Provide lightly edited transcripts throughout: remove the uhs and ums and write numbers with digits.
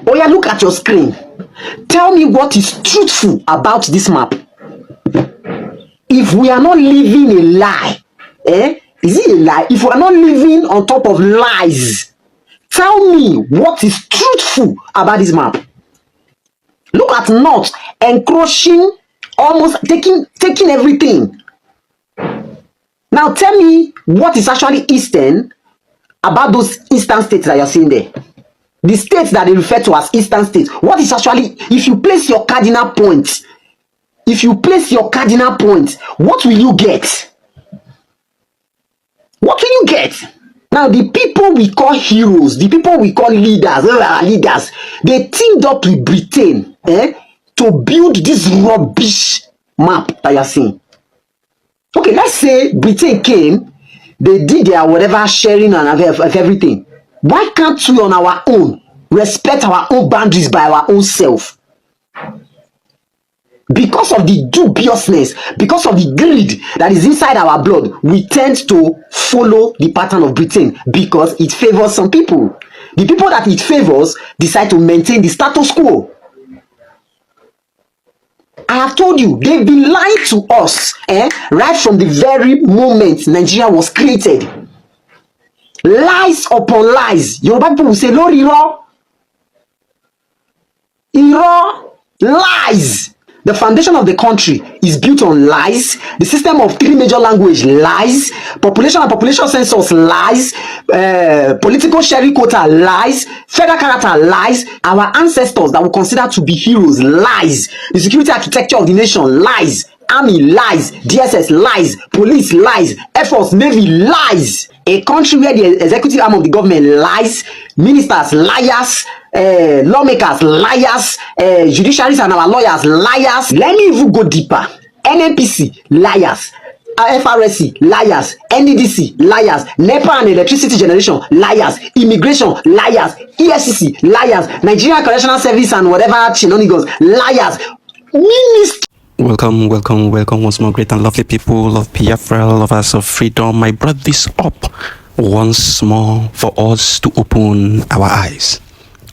Oh yeah, look at your screen. Tell me what is truthful about this map. If we are not living a lie, is it a lie? If we are not living on top of lies, tell me what is truthful about this map. Look at North encroaching, almost taking everything. Now tell me what is actually Eastern about those Eastern states that you're seeing there. The states that they refer to as Eastern states. What is actually, if you place your cardinal points, what will you get? What will you get? Now, the people we call heroes, the people we call leaders, they teamed up with Britain to build this rubbish map that you're seeing. Okay, let's say Britain came, they did their whatever sharing and of everything. Why can't we on our own respect our own boundaries by our own self? Because of the dubiousness, because of the greed that is inside our blood, we tend to follow the pattern of Britain because it favors some people. The people that it favors decide to maintain the status quo. I have told you, they've been lying to us right from the very moment Nigeria was created. Lies upon lies. Yoruba people will say, Lori Iro, lies. The foundation of the country is built on lies. The system of 3 major language lies. Population and population census lies. Political sharing quota lies. Federal character lies. Our ancestors that we consider to be heroes lies. The security architecture of the nation lies. Army lies. DSS lies. Police lies. Air Force, Navy lies. A country where the executive arm of the government lies. Ministers liars. Lawmakers liars, judiciaries and our lawyers liars. Let me even go deeper. NNPC liars, FRSC liars, NDDC liars, NEPA and electricity generation liars, immigration liars, EFCC liars, Nigerian Correctional Service and whatever shenanigans liars. Welcome once more, great and lovely people of Biafra, lovers of freedom. I brought this up once more for us to open our eyes.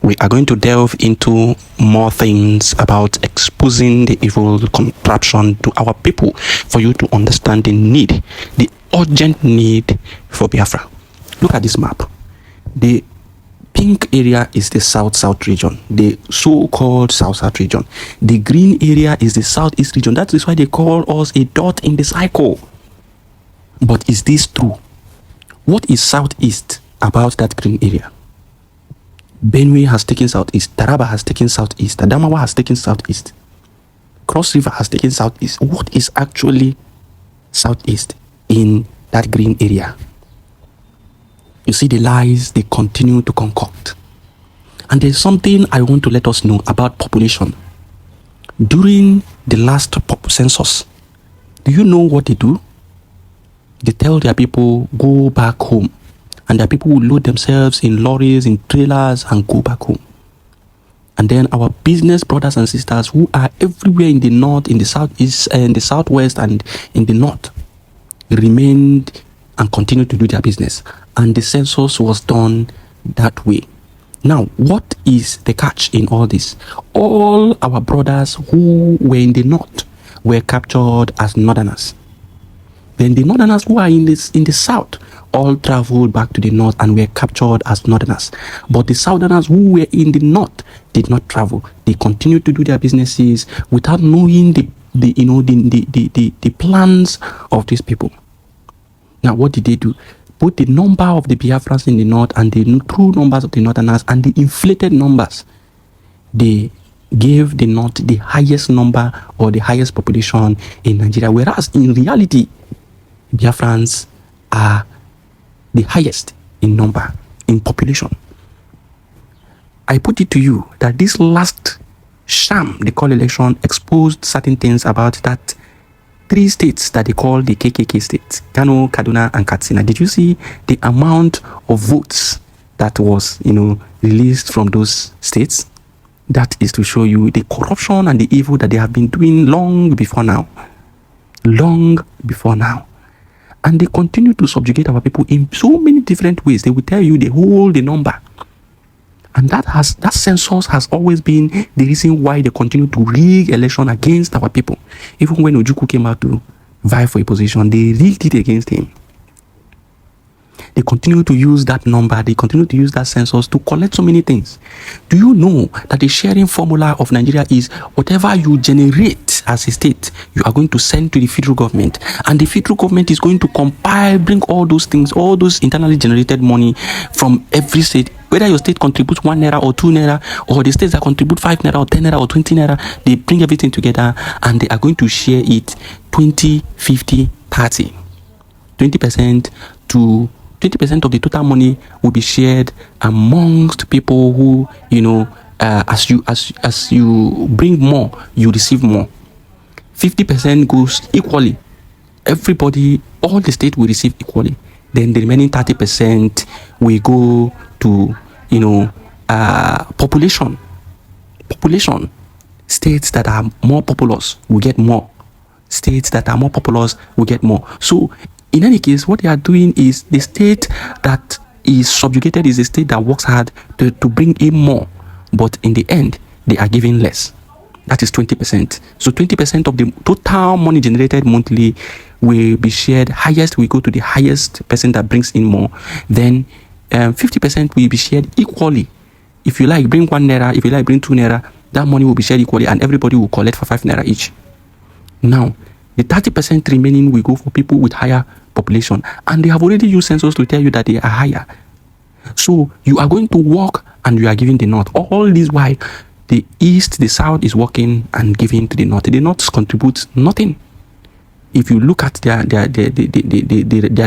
We are going to delve into more things about exposing the evil contraption to our people for you to understand the urgent need for Biafra. Look at this map. The pink area is the south region, the so-called south region. The green area is the southeast region. That is why they call us a dot in the cycle. But is this true? What is southeast about that green area? Benue has taken southeast, Taraba has taken southeast, Adamawa has taken southeast, Cross River has taken southeast. What is actually southeast in that green area? You see the lies they continue to concoct. And there's something I want to let us know about population. During the last census, do you know what they do? They tell their people, go back home. And the people will load themselves in lorries, in trailers, and go back home. And then our business brothers and sisters who are everywhere in the north, in the southeast, in the southwest, and in the north, remained and continued to do their business. And the census was done that way. Now, what is the catch in all this? All our brothers who were in the north were captured as northerners. Then the northerners who are in the south all traveled back to the north and were captured as northerners. But the southerners who were in the north did not travel. They continued to do their businesses without knowing the plans of these people. Now, what did they do? Put the number of the Biafrans in the north and the true numbers of the northerners and the inflated numbers. They gave the north the highest number or the highest population in Nigeria, whereas in reality, Biafrans are the highest in number, in population. I put it to you that this last sham, they call election, exposed certain things about that 3 states that they call the KKK states, Kano, Kaduna, and Katsina. Did you see the amount of votes that was, released from those states? That is to show you the corruption and the evil that they have been doing long before now. Long before now. And they continue to subjugate our people in so many different ways. They will tell you they hold the number. And that census has always been the reason why they continue to rig election against our people. Even when Ojukwu came out to vie for a position, they rigged it against him. They continue to use that number, they continue to use that census to collect so many things. Do you know that the sharing formula of Nigeria is whatever you generate as a state, you are going to send to the federal government, and the federal government is going to compile, bring all those things, all those internally generated money from every state, whether your state contributes 1 naira or 2 naira, or the states that contribute 5 naira or 10 naira or 20 naira, they bring everything together and they are going to share it 20, 50, 30. 20% to 20% of the total money will be shared amongst people who, as you bring more, you receive more. 50% goes equally. Everybody, all the states will receive equally. Then the remaining 30% will go to, population. States that are more populous will get more. States that are more populous will get more. So, in any case, what they are doing is the state that is subjugated is a state that works hard to bring in more. But in the end, they are giving less. That is 20%. So 20% of the total money generated monthly will be shared. Highest will go to the highest person that brings in more. Then 50% will be shared equally. If you like, bring 1 naira. If you like, bring 2 naira. That money will be shared equally and everybody will collect for 5 naira each. Now, the 30% remaining will go for people with higher population. And they have already used census to tell you that they are higher. So you are going to work and you are giving the north. All this while the east, the south is working and giving to the north. The north contributes nothing. If you look at their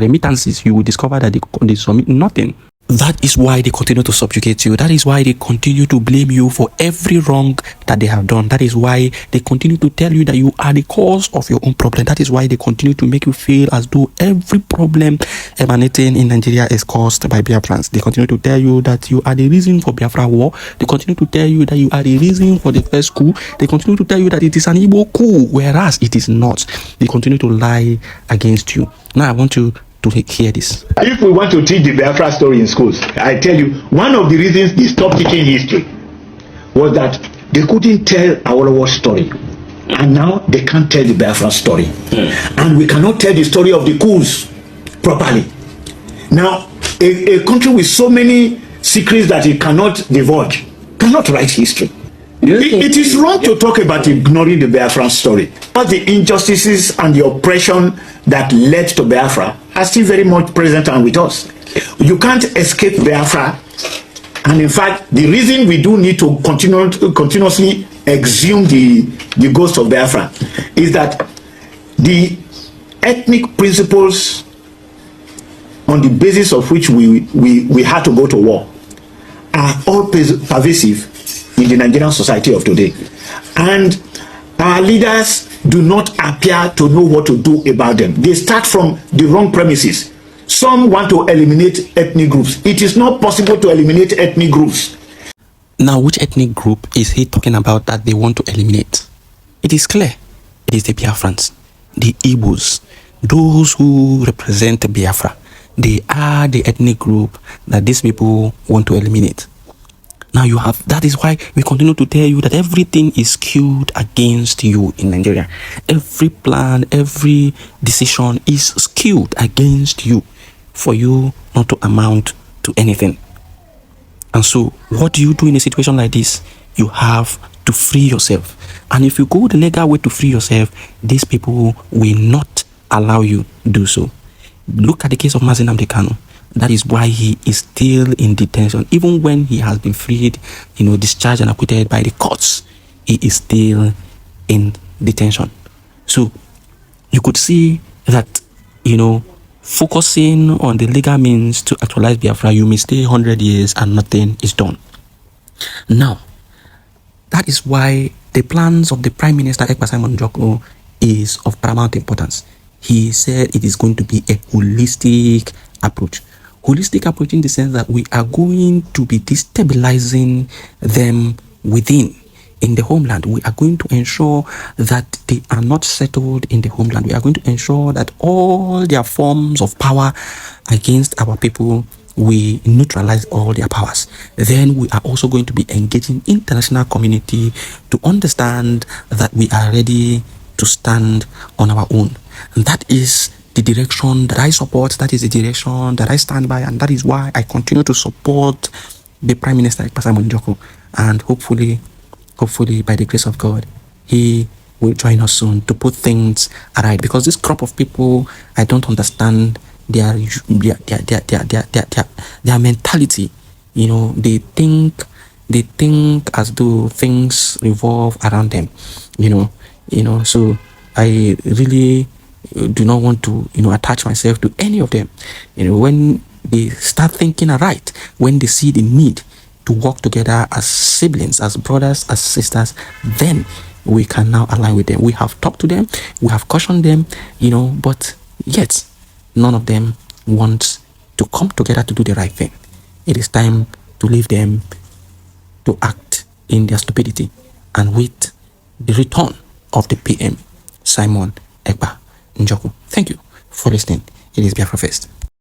remittances, you will discover that they submit nothing. That is why they continue to subjugate you. That is why they continue to blame you for every wrong that they have done. That is why they continue to tell you that you are the cause of your own problem. That is why they continue to make you feel as though every problem emanating in Nigeria is caused by Biafrans. They continue to tell you that you are the reason for Biafra war. They continue to tell you that you are the reason for the first coup. They continue to tell you that it is an Igbo coup, whereas it is not. They continue to lie against you. Now I want you to hear this. If we want to teach the Biafra story in schools, I tell you, one of the reasons they stopped teaching history was that they couldn't tell our story. And now they can't tell the Biafra story. And we cannot tell the story of the coups properly. Now, a country with so many secrets that it cannot divulge cannot write history. It is wrong to talk about ignoring the Biafran story. But the injustices and the oppression that led to Biafra are still very much present and with us. You can't escape Biafra. And in fact, the reason we do need to continuously exhume the ghost of Biafra is that the ethnic principles on the basis of which we had to go to war are all pervasive in the Nigerian society of today. And our leaders do not appear to know what to do about them. They start from the wrong premises. Some want to eliminate ethnic groups. It is not possible to eliminate ethnic groups. Now, which ethnic group is he talking about that they want to eliminate? It is clear. It is the Biafrans, the Igbos, those who represent Biafra. They are the ethnic group that these people want to eliminate. Now that is why we continue to tell you that everything is skewed against you in Nigeria. Every plan, every decision is skewed against you for you not to amount to anything. And so what do you do in a situation like this? You have to free yourself. And if you go the legal way to free yourself, these people will not allow you to do so. Look at the case of Mazi Nnamdi Kanu. That is why he is still in detention. Even when he has been freed, discharged and acquitted by the courts, he is still in detention. So you could see that, focusing on the legal means to actualize Biafra, you may stay 100 years and nothing is done. Now, that is why the plans of the Prime Minister Ekpa Simon Njoko is of paramount importance. He said it is going to be a holistic approach. Holistic approach in the sense that we are going to be destabilizing them within. In the homeland, we are going to ensure that they are not settled in the homeland. We are going to ensure that all their forms of power against our people we neutralize all their powers, then we are also going to be engaging international community to understand that we are ready to stand on our own. And that is the direction that I support. That is the direction that I stand by. And that is why I continue to support the Prime Minister, Ekpasamu Njoku. And hopefully, by the grace of God, he will join us soon to put things right. Because this crop of people, I don't understand their mentality. You know, they think as though things revolve around them. You know. So I really do not want to, attach myself to any of them. When they start thinking right, when they see the need to work together as siblings, as brothers, as sisters, then we can now align with them. We have talked to them, we have cautioned them, but yet none of them wants to come together to do the right thing. It is time to leave them to act in their stupidity and wait the return of the PM, Simon Ekpa Njoku. Thank you for listening. It is Biafra Fest.